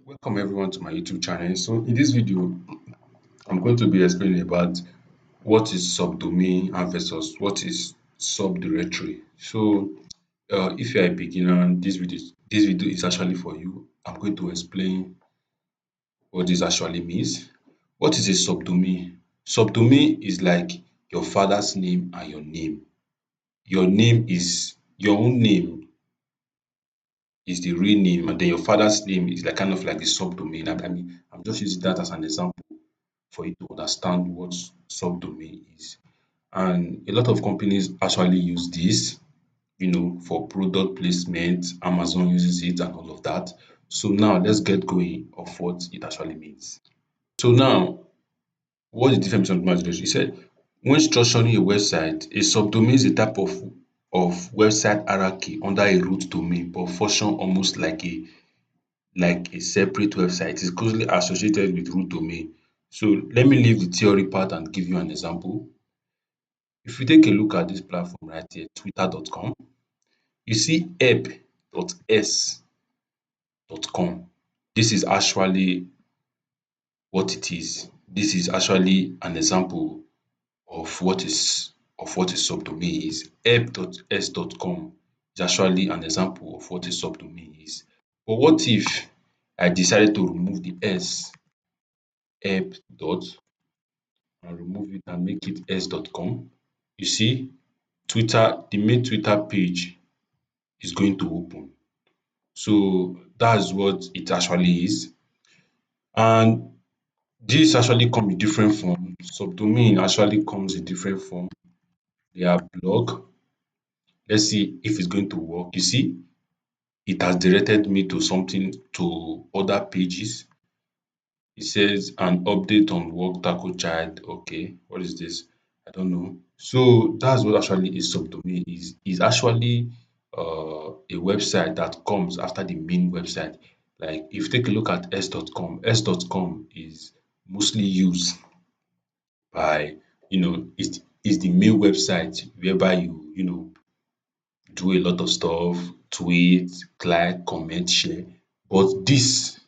Welcome everyone to my YouTube channel. So in this video, I'm going to be explaining about what is subdomain and versus what is subdirectory. So if you are a beginner, this video is actually for you. I'm going to explain what this actually means. What is a subdomain? Subdomain is like your father's name and your name. Your name is your own name is the real name, and then your father's name is like kind of like the subdomain. I mean, I'm just using that as an example for you to understand what subdomain is. And a lot of companies actually use this, for product placement. Amazon uses it and all of that. So now let's get going of what it actually means. So now, what is the difference between subdomain and directory? He said, when structuring a website, a subdomain is a type of website hierarchy under a root domain, but function almost like a separate website. It is closely associated with root domain. So let me leave the theory part and give you an example. If you take a look at this platform right here, twitter.com, you see help.s.com. This is actually what it is. This is actually an example of what a subdomain is. Help.s.com is actually an example of what a subdomain is. But what if I decided to remove the s, help dot, and remove it and make it s.com? You see, the main Twitter page is going to open. So that's what it actually is. And this actually come in different form. Subdomain actually comes in different form. They are blog. Let's see if it's going to work. You see, it has directed me to other pages. It says an update on work tackle child. Okay, what is this? I don't know. So that's what actually a subdomain is. Is actually a website that comes after the main website. Like if you take a look at s.com, s.com is mostly used by, is the main website whereby you do a lot of stuff, tweet, like, comment, share. But this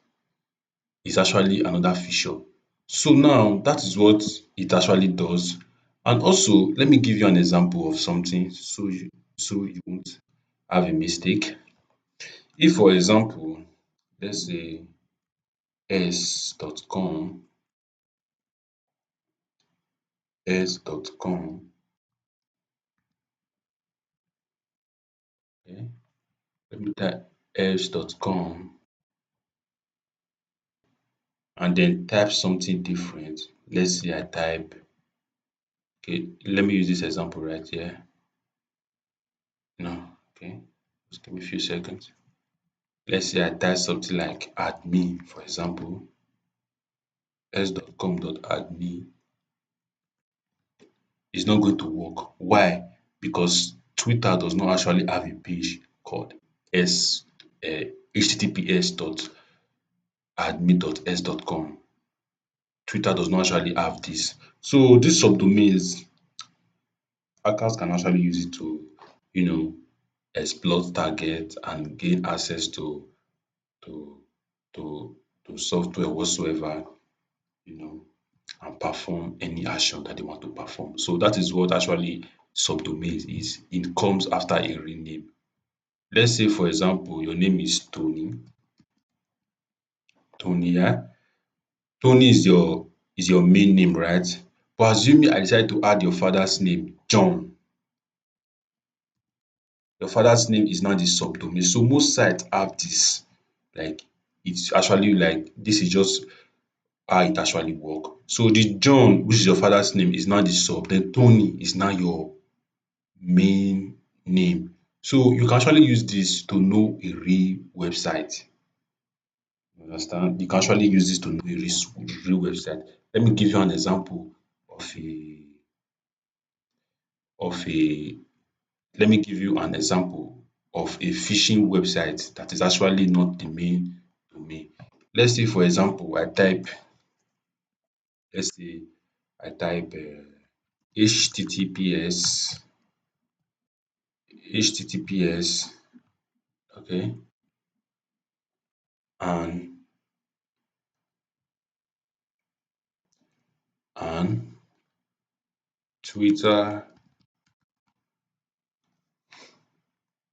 is actually another feature. So now that is what it actually does. And also, let me give you an example of something so you won't have a mistake. If, for example, let's say s.com, s.com, okay, let me type s.com and then type something different. Let's say I type, okay, let me use this example right here. No, okay, just give me a few seconds. Let's say I type something like admin, for example, s.com.admin. It's not going to work. Why? Because Twitter does not actually have a page called s https dot admin dot s.com. Twitter does not actually have this. So these subdomains, hackers can actually use it to, you know, exploit target and gain access to to software whatsoever, you know, and perform any action that they want to perform. So that is what actually subdomain is. It comes after a real name. Let's say, for example, your name is Tony. Tony, yeah. Tony is your main name, right? But assuming I decide to add your father's name, John. Your father's name is now the subdomain. So most sites have this. Like it's actually like this is just how it actually work. So the John, which is your father's name, is now the sub. Then Tony is now your main name. So you can actually use this to know a real website. You understand? You can actually use this to know a real website. Let me give you an example of a of a let me give you an example of a phishing website that is actually not the main domain. Let's say, for example, let's say I type https https, okay, and than Twitter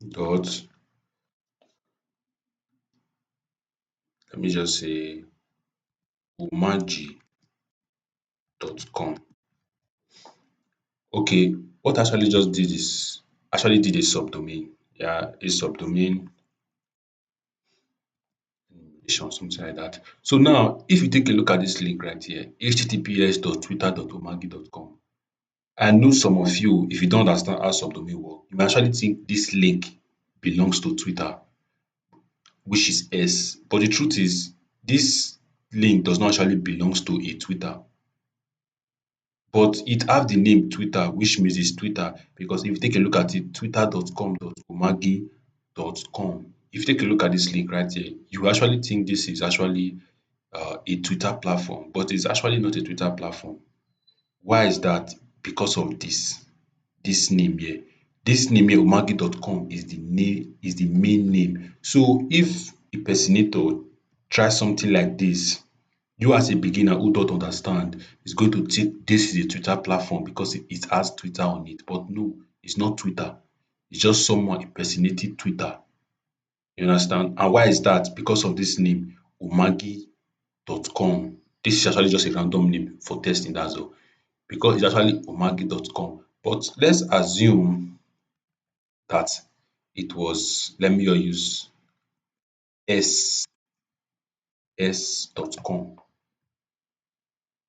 dot let me just say umaji.com. Okay, what I actually just did is actually did a subdomain. Yeah, a subdomain something like that. So now if you take a look at this link right here, https://twitter.umagi.com. I know some of you, if you don't understand how subdomain work, you may actually think this link belongs to Twitter, which is S. But the truth is, this link does not actually belongs to a Twitter, but it have the name Twitter, which means it's Twitter. Because if you take a look at it, twitter.com.umagi.com. If you take a look at this link right here, you actually think this is actually a Twitter platform, but it's actually not a Twitter platform. Why is that? Because of this name here. This name here, umagi.com, is the main name. So if a personator try something like this, you as a beginner who don't understand is going to think this is a Twitter platform because it has Twitter on it. But no, it's not Twitter. It's just someone impersonating Twitter. You understand? And why is that? Because of this name, umagi.com. This is actually just a random name for testing, that's all. Because it's actually umagi.com. But let's assume that it was, let me just use s.com.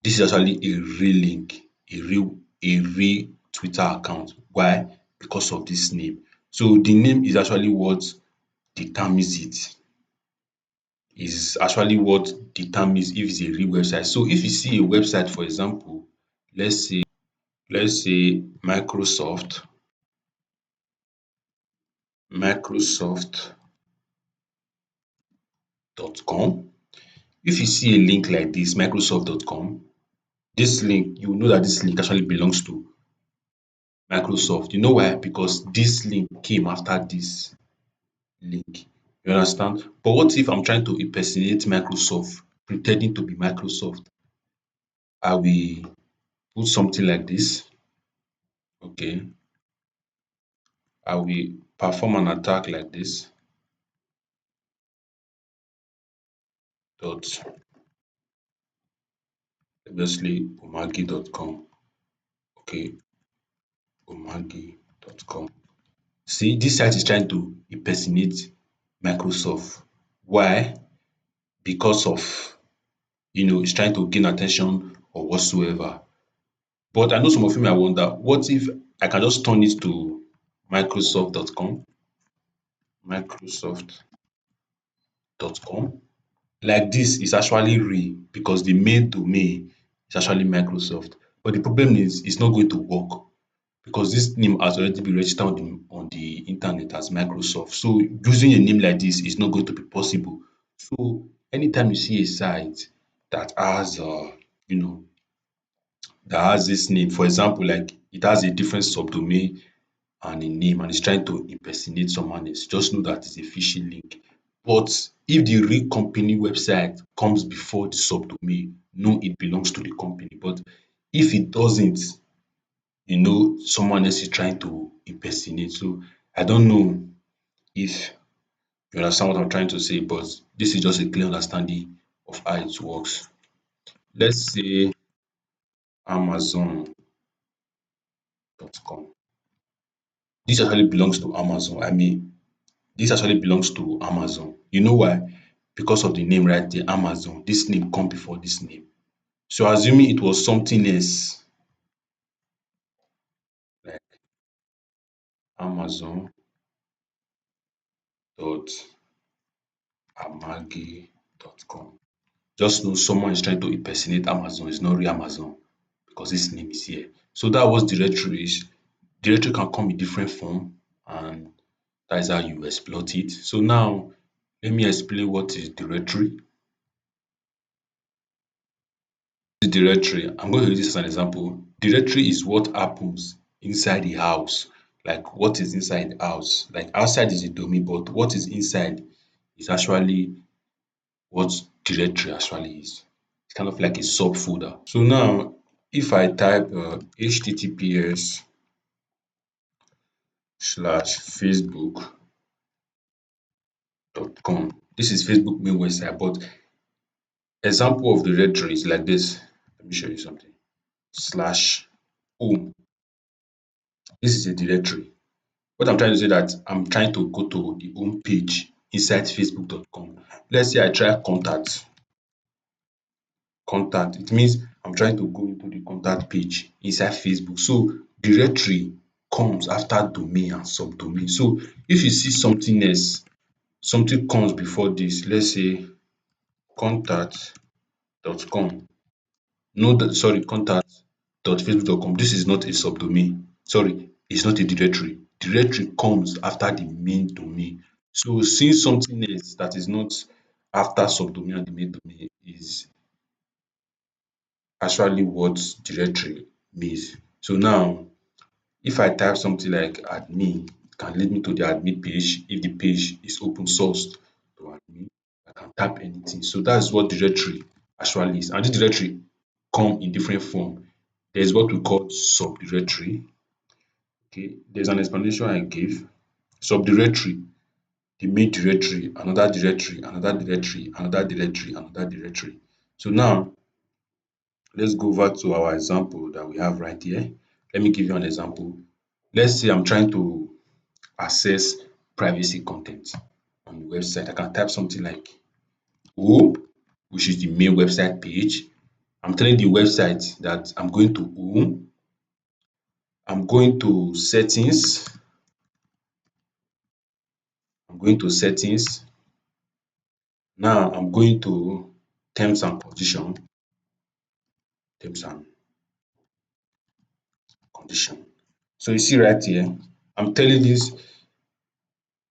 This is actually a real link, a real Twitter account. Why? Because of this name. So the name is actually what determines it. Is actually what determines if it's a real website. So if you see a website, for example, let's say microsoft.com. If you see a link like this, microsoft.com, this link, you will know that this link actually belongs to Microsoft. You know why? Because this link came after this link. You understand? But what if I'm trying to impersonate Microsoft, pretending to be Microsoft? I will put something like this. Okay. I will perform an attack like this. Dot obviously umagi.com. Okay, umagi.com. See, this site is trying to impersonate Microsoft. Why? Because of, it's trying to gain attention or whatsoever. But I know some of you may wonder, what if I can just turn it to microsoft.com, microsoft.com. Like this is actually real because the main domain is actually Microsoft. But the problem is it's not going to work because this name has already been registered on the internet as Microsoft. So using a name like this is not going to be possible. So anytime you see a site that has you know this name, for example, like it has a different subdomain and a name and it's trying to impersonate someone else, just know that it's a phishing link. But if the real company website comes before the subdomain, know it belongs to the company. But if it doesn't, someone else is trying to impersonate. So I don't know if you understand what I'm trying to say, but this is just a clear understanding of how it works. Let's say Amazon.com. This actually belongs to Amazon. I mean, this actually belongs to Amazon. You know why? Because of the name right there, Amazon. This name come before this name. So assuming it was something else, like amazon.amagi.com. Just know someone is trying to impersonate Amazon. It's not real Amazon because this name is here. So that was directory is. Directory can come in different form and that is how you exploit it. So now let me explain what is directory. Directory, I'm going to use this as an example. Directory is what happens inside the house, like what is inside the house. Like outside is the domain, but what is inside is actually what directory actually is. It's kind of like a subfolder. So now, if I type https slash facebook.com, this is Facebook main website, but example of the directory is like this. Let me show you something. Slash home. This is a directory. What I'm trying to say that I'm trying to go to the home page inside facebook.com. Let's say I try contact. It means I'm trying to go into the contact page inside Facebook. So directory comes after domain and subdomain. So if you see something else, something comes before this, let's say contact.com. No, sorry, contact.facebook.com. This is not a subdomain. Sorry, it's not a directory. Directory comes after the main domain. So seeing something else that is not after subdomain and the main domain is actually what directory means. So now if I type something like admin, it can lead me to the admin page. If the page is open sourced to admin, I can type anything. So that's what directory actually is. And this directory come in different form. There's what we call subdirectory. Okay, there's an explanation I gave. Subdirectory, the main directory, another directory, another directory, another directory, another directory. So now let's go over to our example that we have right here. Let me give you an example. Let's say I'm trying to access privacy content on the website. I can type something like home, which is the main website page. I'm telling the website that I'm going to home. I'm going to settings. I'm going to settings. Now I'm going to terms and condition. Terms and condition. So you see right here, I'm telling this,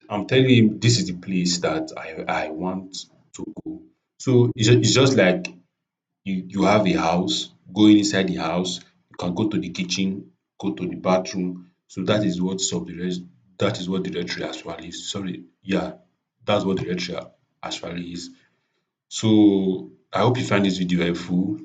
I'm telling him this is the place that I want to go. So it's just like you have a house, going inside the house, you can go to the kitchen, go to the bathroom. So that is what that is what the directory actually is. Sorry, yeah, that's what the directory actually is. So I hope you find this video helpful.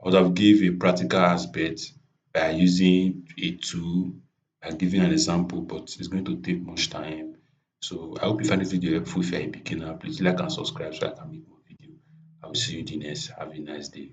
I would have give a practical aspect by using a tool and giving an example, but it's going to take much time. So I hope you find this video helpful. If you're a beginner, please like and subscribe so I can make more video. I will see you in the next. Have a nice day.